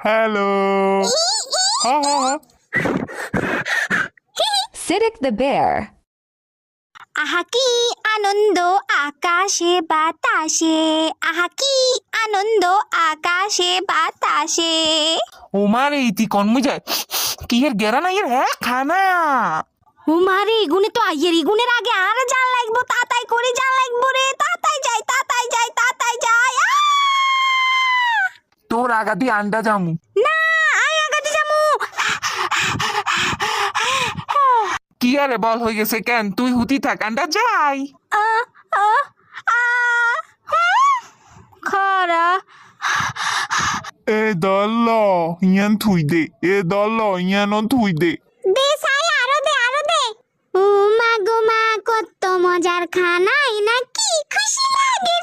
Hello. হা হা হা। Sidic the bear. আহা কি আনন্দ আকাশে বাতাসে, আহা কি আনন্দ আকাশে বাতাসে। ওমারে ইতি কনমু যায় কি এর গেরা না এর হ্যাঁ খানা উমারে ইগুনে তো আইয়ের ইগুনের আগে আর জান লাগবো, তাতাই করে জান লাগবো রে, তাতাই যাই তাতাই যাই তাতাই যাই। তোর আগাদি আন্ডা জামু না আই আগাতে যামু। কি আরে বল হয়ে গেছে কেন তুই হুতি থাক আন্ডা যাই আ আ আ খরা এ দল ইয়ান থুই দে, এ দল ইয়ান থুই দে। দে সাই আরো দে আরো দে। ও মা গো মা কত মজার খানাই না, কি খুশি লাগে।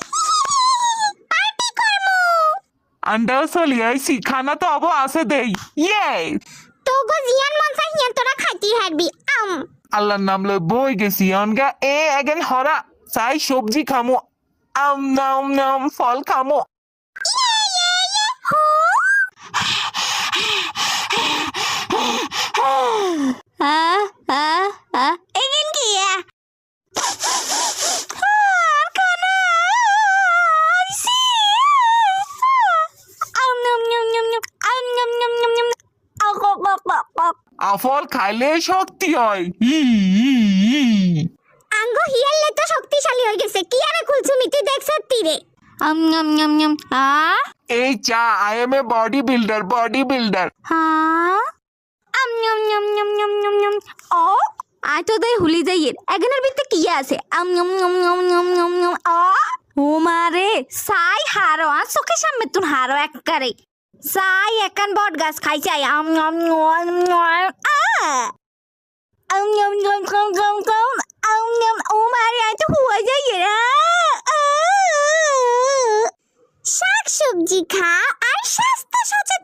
পার্টি করমু। আন্ডাও চলি আইসি খানা তো অব আছে দেই ইয়ে তো গো জিয়ান মনসা হিয়ান তোরা খাইতি হারবি। আল্লাহর নাম লই বই গেছি অনগা এ এগেন হরা চাই সবজি খামু নাম নাম ফল খামু এগিন কি আফল খাইলে শক্তি হয় আঙ্গো হিয়ালে তো শক্তিশালী হয়ে গেছে, কি আরে কুলসুমি তুই দেখছ তীরে। এই চা I M A body builder আয় তো দেই হুলি যাইয়ের এগেনের ভিতরে কি আছে। ও মারে সাই হারো আর চোখের সামনে তুন হারো এককারে সাই একান বট গাছ খাই চাই ও মারে আয় তো হুয়া যাইয়ের। শাক সবজি খা আর স্বাস্থ্য সচেতন